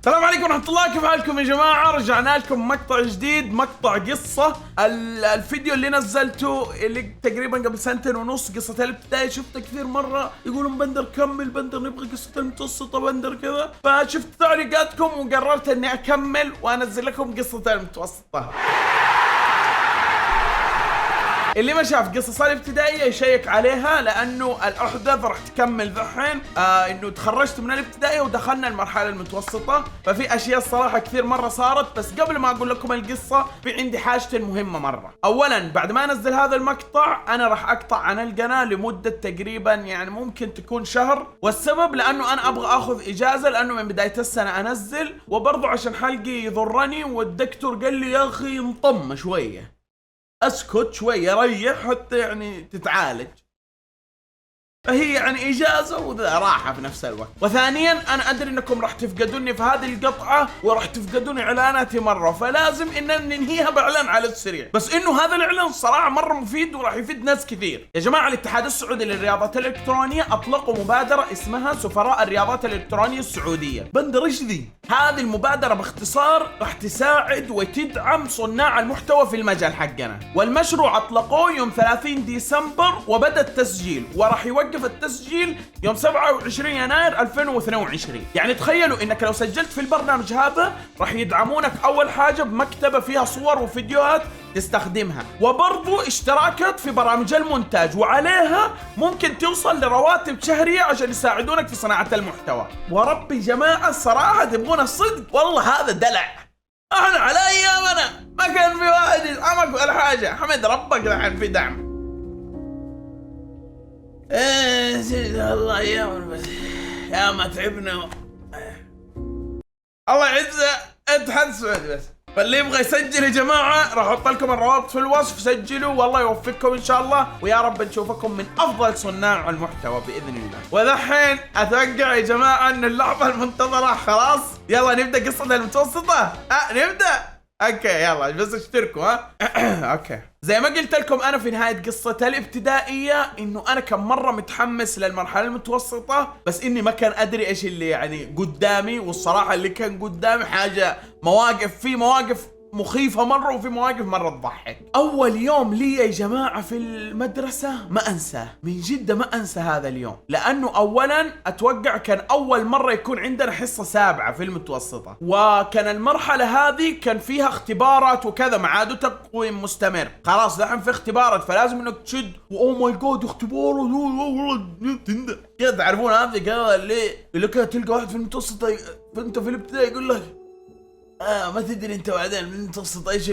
السلام عليكم ورحمة الله، كيف حالكم يا جماعة؟ رجعنا لكم مقطع جديد، مقطع قصة. الفيديو اللي نزلته اللي تقريبا قبل سنتين ونص، قصة الابتدائي، شفته كثير مرة يقولون بندر كمل، بندر نبغى قصة المتوسطة، بندر كذا. فشفت تعليقاتكم وقررت اني اكمل وانزل لكم قصة المتوسطة. اللي ما شاف قصص الابتدائية يشيك عليها، لانه الاحداث راح تكمل ذحين. انه تخرجت من الابتدائية ودخلنا المرحلة المتوسطة، ففي اشياء الصراحة كثير مرة صارت. بس قبل ما اقول لكم القصة في عندي حاجتين مهمة مرة. اولا بعد ما انزل هذا المقطع انا راح اقطع عن القناة لمدة تقريبا يعني ممكن تكون شهر، والسبب لانه انا ابغى اخذ اجازة، لانه من بداية السنة انزل، وبرضه عشان حلقي يضرني، والدكتور قال لي يا اخي انطم شوية، اسكت شوية ريح حتى يعني تتعالج. فهي يعني اجازة وراحة في نفس الوقت. وثانيا انا ادري انكم راح تفقدوني في هذه القطعة وراح تفقدوني اعلاناتي مرة، فلازم ان ننهيها باعلان على السريع. بس انه هذا الاعلان صراحة مرة مفيد وراح يفيد ناس كثير. يا جماعة الاتحاد السعودي للرياضات الالكترونية اطلقوا مبادرة اسمها سفراء الرياضات الالكترونية السعودية. بندر ايش ذي؟ هذه المبادرة باختصار راح تساعد وتدعم صناع المحتوى في المجال حقنا، والمشروع اطلقوه يوم 30 ديسمبر وبدأ التسجيل، وراح يوقف التسجيل يوم 27 يناير 2022. يعني تخيلوا انك لو سجلت في البرنامج هذا راح يدعمونك اول حاجة بمكتبة فيها صور وفيديوهات تستخدمها، وبرضو اشتراكات في برامج المونتاج، وعليها ممكن توصل لرواتب شهرية عشان يساعدونك في صناعة المحتوى. وربي جماعة الصراحة تبغون الصدق، والله هذا دلع. احنا على ايامنا ما كان في واحد يدعمك ولا حاجة، حمد ربك الحين في دعم. الله ايامنا بس يا ما تعبنا. الله يعزه اتحاد السعودي بس. فاللي يبغى يسجل يا جماعة راح احط لكم الروابط في الوصف، سجلوا والله يوفقكم ان شاء الله، ويا رب نشوفكم من افضل صناع المحتوى باذن الله. ودحين اتوقع يا جماعة ان اللحظة المنتظرة خلاص، يلا نبدأ قصة المتوسطة. نبدأ. اوكي يلا بس اشتركوا اوكي. زي ما قلت لكم انا في نهاية قصة الابتدائية انه انا كم مرة متحمس للمرحلة المتوسطة، بس اني ما كان ادري ايش اللي يعني قدامي. والصراحة اللي كان قدامي حاجة في مواقف مخيفة مرة، وفي مواقف مرة تضحك. أول يوم لي يا جماعة في المدرسة ما أنساه، من جد ما أنسى هذا اليوم، لأنه أولا أتوقع كان أول مرة يكون عندنا حصة سابعة في المتوسطة، وكان المرحلة هذه كان فيها اختبارات وكذا، ما عادوا تقويم مستمر، خلاص دحين في اختبارات، فلازم إنك تشد. وأوه ماي جاد اختبار كذا، تعرفون هذه كذا اللي كذا تلقى واحد في المتوسطة فأنت في الابتدائي يقول لك ما تدري انت بعدين من متوسط ايش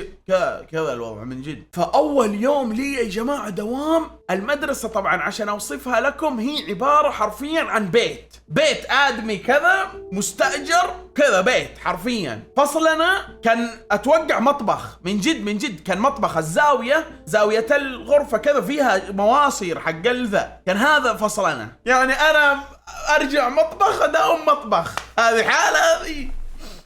كذا الوضع من جد. فاول يوم لي يا جماعة دوام المدرسة، طبعا عشان اوصفها لكم هي عبارة حرفيا عن بيت ادمي كذا مستأجر كذا، بيت حرفيا. فصلنا كان اتوقع مطبخ، من جد كان مطبخ، زاوية الغرفة كذا فيها مواصير حق الذا، كان هذا فصلنا. يعني انا ارجع مطبخ اداوم مطبخ، هذه حالة هذه.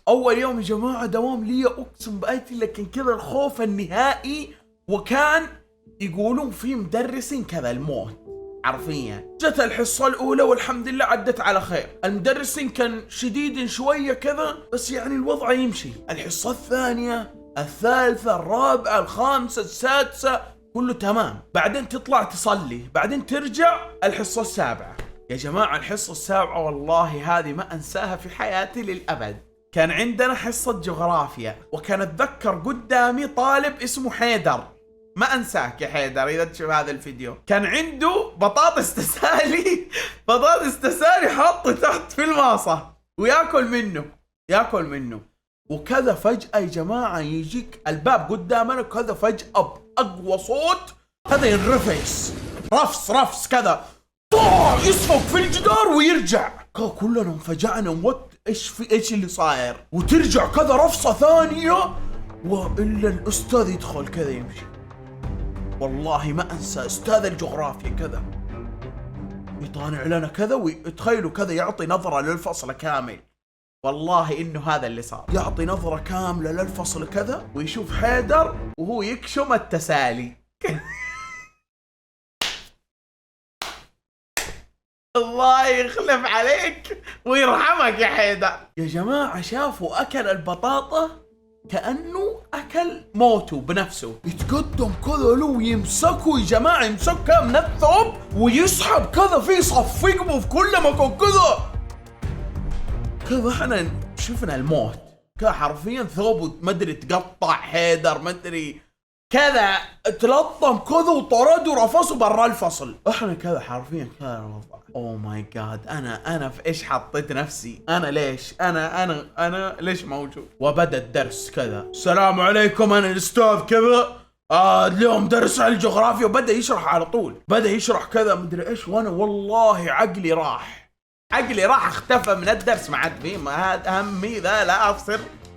أول يوم يا جماعة دوام لي أقسم بآيتي لكن كذا الخوف النهائي، وكان يقولون في مدرسين كذا الموت حرفيا. جت الحصة الأولى والحمد لله عدت على خير، المدرسين كان شديد شوية كذا بس يعني الوضع يمشي. الحصة الثانية الثالثة الرابعة الخامسة السادسة كله تمام، بعدين تطلع تصلي، بعدين ترجع الحصة السابعة. يا جماعة الحصة السابعة والله هذه ما أنساها في حياتي للأبد. كان عندنا حصة جغرافيا، وكان اتذكر قدامي طالب اسمه حيدر، ما انساك يا حيدر اذا تشوف هذا الفيديو. كان عنده بطاطس تسالي حاطه تحت في الماصة وياكل منه وكذا. فجأة يا جماعة يجيك الباب قدامنا كذا، فجأة بأقوى صوت هذا ينرفس رفس كذا، يصفق في الجدار ويرجع. كلنا انفجعنا، ايش اللي صاير؟ وترجع كذا رفصة ثانية، وإلا الأستاذ يدخل كذا يمشي. والله ما أنسى أستاذ الجغرافيا كذا يطالع لنا كذا، ويتخيلوا كذا يعطي نظرة للفصل كامل. والله إنه هذا اللي صار، يعطي نظرة كاملة للفصل كذا، ويشوف حيدر وهو يكشم التسالي. الله يخلف عليك ويرحمك يا حيدر. يا جماعة شافوا أكل البطاطا كأنه أكل موته بنفسه، يتقدم كذا له ويمسكه يا جماعة، يمسكه من الثوب ويسحب كذا فيه صف يقبه في كل مكان كذا احنا شفنا الموت كذا حرفيا، ثوبه مدري تقطع حيدر مدري كذا تلطم كذا وطرد ورفصه برا الفصل. احنا كذا حرفيا كذا الوضع. اوه ماي جاد، انا في ايش حطيت نفسي؟ انا ليش انا ليش موجود؟ وبدا الدرس كذا، السلام عليكم انا الاستاذ كذا، اليوم درس على الجغرافيا، وبدا يشرح على طول، بدا يشرح كذا مدري ايش، وانا والله عقلي راح اختفى من الدرس. ما عاد فيه، ما هذا همي ذا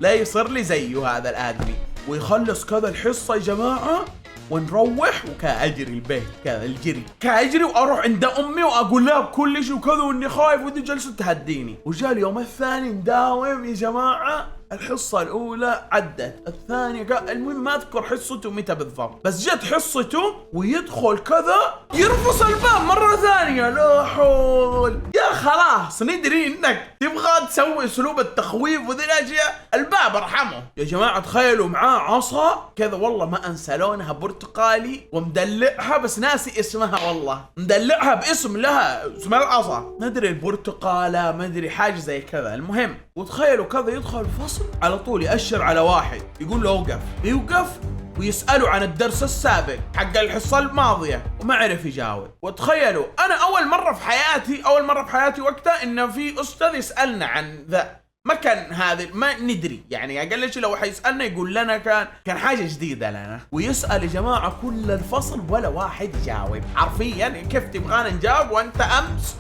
لا يصير لي زيه هذا الادمي. ويخلص كذا الحصة يا جماعة ونروح وكأجري البيت كذا الجري كأجري واروح عند امي واقول لها بكل شيء وكذا واني خايف ودي جلسة تهديني. وجاء اليوم الثاني نداوم يا جماعة، الحصة الأولى عدت، الثانية المهم ما أذكر حصته متى بالضبط، بس جت حصته ويدخل كذا يرفص الباب مرة ثانية. لا حول يا خلاص ندري إنك تبغى تسوي أسلوب التخويف وذي الأشياء، الباب ارحمه يا جماعة. تخيلوا معاه عصا كذا، والله ما أنسى لونها برتقالي ومدلعها، بس ناسي اسمها والله، مدلعها باسم لها اسم العصا، ندري البرتقالة مدري حاجة زي كذا. المهم وتخيلوا كذا يدخل الفصل على طول يأشر على واحد يقول له اوقف، يوقف ويسأله عن الدرس السابق حق الحصة الماضية وما عرف يجاوب. وتخيلوا أنا أول مرة في حياتي وقتها إن في أستاذ يسألنا عن ذا، ما كان هذا ما ندري يعني، أقل شيء لو حيسألنا يقول لنا كان حاجة جديدة لنا. ويسأل يا جماعة كل الفصل ولا واحد يجاوب، حرفيا كيف تبغانا نجاوب وأنت أمس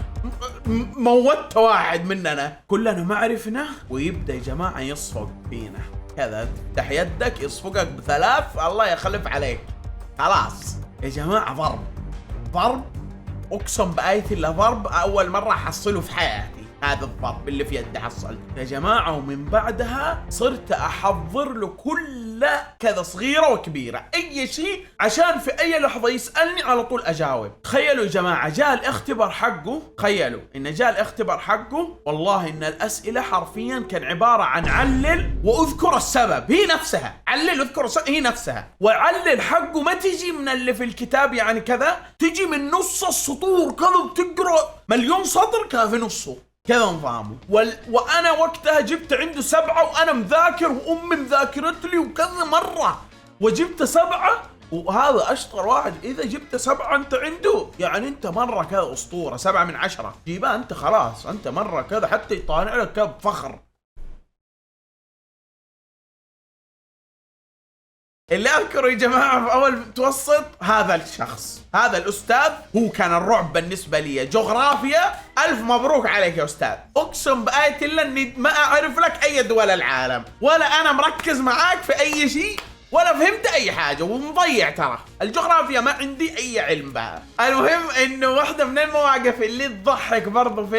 موتت واحد مننا، كلنا ما عرفنا. ويبدأ يا جماعة يصفق فينا كذا، تفتح يدك يصفقك بثلاث الله يخلف عليك. خلاص يا جماعة ضرب اقسم بآية الله، ضرب اول مرة احصله في حياتي، هذا الضرب اللي في يدي حصلت يا جماعة. ومن بعدها صرت احضر له كل كذا صغيرة وكبيرة اي شيء عشان في اي لحظة يسألني على طول اجاوب. تخيلوا يا جماعة جاء الاختبار حقه، والله ان الاسئلة حرفيا كان عبارة عن علل واذكر السبب، هي نفسها علل اذكر السبب هي نفسها، وعلل حقه ما تجي من اللي في الكتاب يعني كذا، تجي من نص السطور كذا، بتقرأ مليون سطر كذا في نصه كذا نظامه. وانا وقتها جبت عنده 7 وانا مذاكر وامي مذاكرت لي وكذا مرة وجبت 7، وهذا اشطر واحد. اذا جبت 7 انت عنده يعني انت مرة كذا اسطورة، 7 من 10 جيبها انت خلاص، انت مرة كذا حتى يطالع لك كذا بفخر. اللي اذكره يا جماعة في اول متوسط هذا الشخص، هذا الاستاذ هو كان الرعب بالنسبة لي. جغرافيا الف مبروك عليك يا استاذ، اقسم بآية الله اني ما اعرف لك اي دول العالم، ولا انا مركز معاك في اي شيء، ولا فهمت اي حاجة، ومضيع ترى الجغرافيا ما عندي اي علم بها. المهم انه واحدة من المواقف اللي تضحك برضو في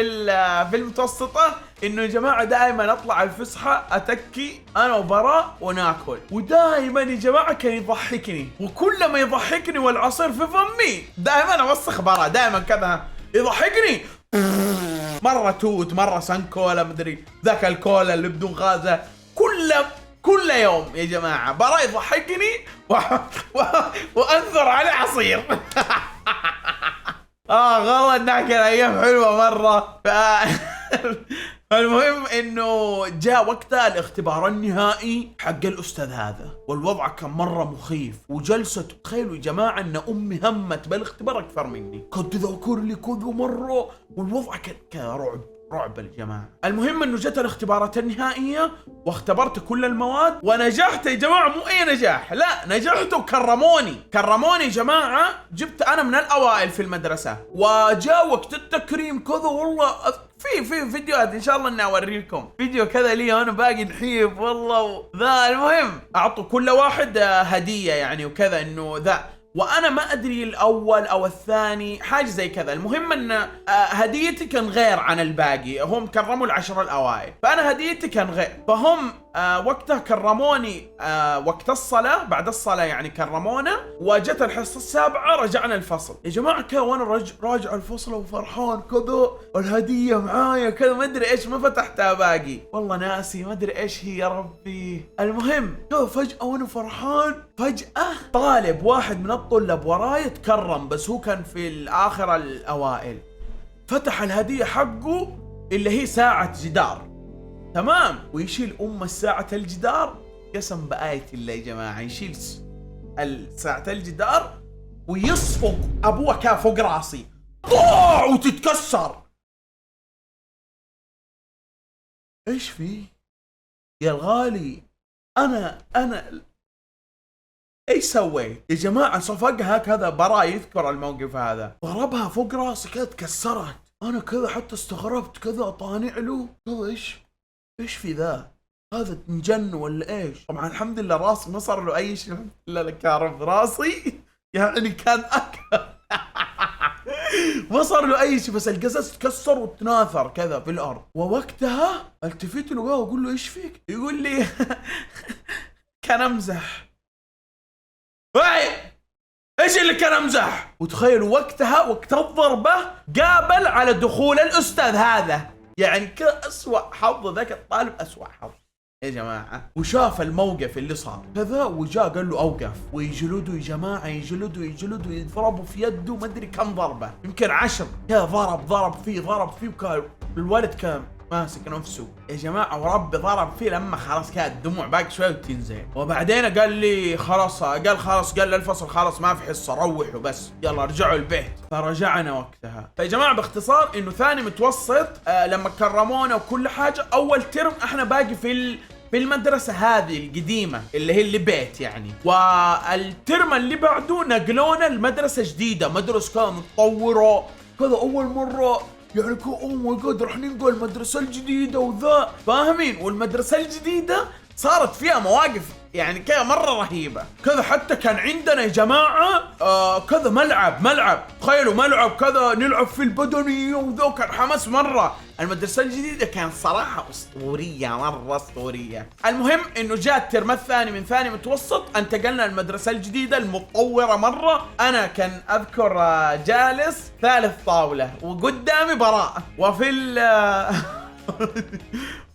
المتوسطة، انه يا جماعة دائما اطلع الفسحة اتكي انا وبراء وناكل، ودائما يا جماعة كان يضحكني، وكل ما يضحكني والعصير في فمي دائما اوسخ براء، دائما كذا يضحكني، مرة توت مرة سنكولا مدري ذاك الكولا اللي بدون غازة، كل يوم يا جماعة براء يضحكني وانثر عليه عصير. والله انها كان ايام حلوة مرة. المهم انه جاء وقتها الاختبار النهائي حق الاستاذ هذا، والوضع كان مرة مخيف، وجلسة تخيلوا يا جماعة ان امي همت بالاختبار اكثر مني، كنت تذكر لي كذا مرة، والوضع كان رعب الجماعة. المهم انه جت الاختبارات النهائية واختبرت كل المواد ونجحت يا جماعة، مو اي نجاح، لا نجحت وكرموني يا جماعة، جبت انا من الاوائل في المدرسة. وجاء وقت التكريم كذا، والله في فيديوهات ان شاء الله اني اوريكم فيديو كذا لي وانا باقي نحيف والله ذا. المهم اعطوا كل واحد هدية يعني وكذا انه ذا، وانا ما ادري الاول او الثاني، حاجه زي كذا. المهم ان هديتي كان غير عن الباقي، هم كرموا العشر الاوائل، فانا هديتي كان غير. فهم وقتها كرموني وقت الصلاه، بعد الصلاه يعني كرمونا، وجت الحصه السابعه رجعنا الفصل. يا جماعه كذا وانا راجع الفصل وفرحان كذا، الهديه معايا كذا، ما ادري ايش، ما فتحتها باقي والله ناسي، ما ادري ايش هي يا ربي. المهم كذا فجاه وانا فرحان، فجاه طالب واحد من الطلاب وراي تكرم، بس هو كان في الاخر الاوائل، فتح الهديه حقه اللي هي ساعه جدار، تمام، ويشيل ساعه الجدار. قسم بآية الله يا جماعه، يشيل ساعه الجدار ويصفق ابوه كان فوق راسي، طاع وتتكسر. ايش فيه يا الغالي؟ انا ايش سويت يا جماعه؟ صفقها كذا، براء يذكر الموقف هذا، ضربها فوق راسي كذا تكسرت. انا كذا حتى استغربت كذا، طانع له كذا، ايش في ذا؟ هذا انجن ولا ايش؟ طبعا الحمد لله راسي ما صار له اي شيء الا لك يا رب، راسي يعني كان ما صار له اي شيء، بس القزاز تكسر وتناثر كذا في الارض. ووقتها التفت له واقول له ايش فيك؟ يقول لي كان امزح. ايش اللي كان امزح؟ وتخيلوا وقتها وقت الضربه قابل على دخول الاستاذ هذا، يعني كذا اسوأ حظ ذاك الطالب، اسوأ حظ يا جماعه. وشاف الموقف اللي صار كذا، وجاء قال له اوقف، ويجلدوا يا جماعه، يجلدوا يضربوا في يده، ما ادري كم ضربه، يمكن 10 كذا، ضرب فيه، وكان الولد كان ماسك نفسه يا جماعه، وربي ضرب فيه لما خلاص كانت الدموع باقي شويه وتنزل. وبعدين قال لي خلاص، قال للفصل خلاص ما في حصه، روحوا بس، يلا رجعوا البيت. فرجعنا وقتها. فيا جماعه باختصار انه ثاني متوسط لما كرمونا وكل حاجه، اول ترم احنا باقي في المدرسة هذه القديمة اللي هي اللي بيت يعني، والترم اللي بعده نقلونا المدرسة جديدة، مدرسة كانت متطورة كذا، أول مرة يعني اوه ماي جاد راح ننقل المدرسة الجديدة وذا، فاهمين؟ والمدرسة الجديدة صارت فيها مواقف يعني كذا مرة رهيبة كذا. حتى كان عندنا يا جماعة كذا ملعب، تخيلوا ملعب كذا نلعب في البدني وذا، كان حماس مرة. المدرسة الجديدة كانت صراحة أسطورية، مرة أسطورية. المهم إنه جاء الترم الثاني من ثاني متوسط، انتقلنا المدرسة الجديدة المتطورة مرة. أنا كان أذكر جالس ثالث طاولة وقدامي براء،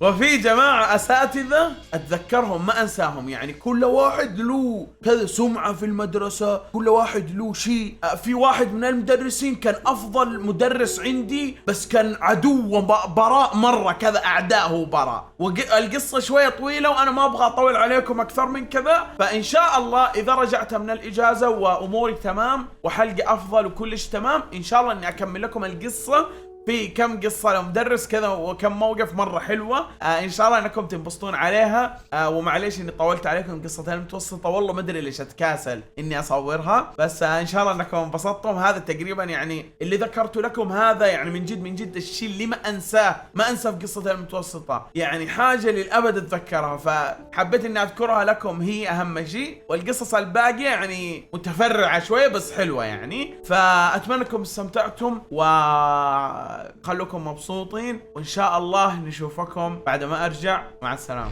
وفي جماعة أساتذة أتذكرهم ما أنساهم، يعني كل واحد له كذا سمعة في المدرسة، كل واحد له شيء. في واحد من المدرسين كان أفضل مدرس عندي، بس كان عدو براء مرة كذا، أعداءه براء. والقصة شوية طويلة وأنا ما أبغى أطول عليكم أكثر من كذا. فإن شاء الله إذا رجعت من الإجازة وأموري تمام وحلقة أفضل وكل شيء تمام، إن شاء الله إني أكمل لكم القصة في كم قصة لمدرس كذا وكم موقف مرة حلوة. إن شاء الله أنكم تنبسطون عليها. ومعليش إني طولت عليكم قصة المتوسطة، والله ما أدري ليش أتكاسل إني أصورها، بس إن شاء الله أنكم انبسطتم. هذا تقريبا يعني اللي ذكرته لكم، هذا يعني من جد الشيء اللي ما أنساه في قصة المتوسطة، يعني حاجة للأبد أتذكرها، فحبيت إني أذكرها لكم، هي أهم شيء. والقصص الباقية يعني متفرعة شوية بس حلوة يعني. فأتمنى أنكم استمتعتم خلوكم مبسوطين، وإن شاء الله نشوفكم بعد ما أرجع. مع السلامة.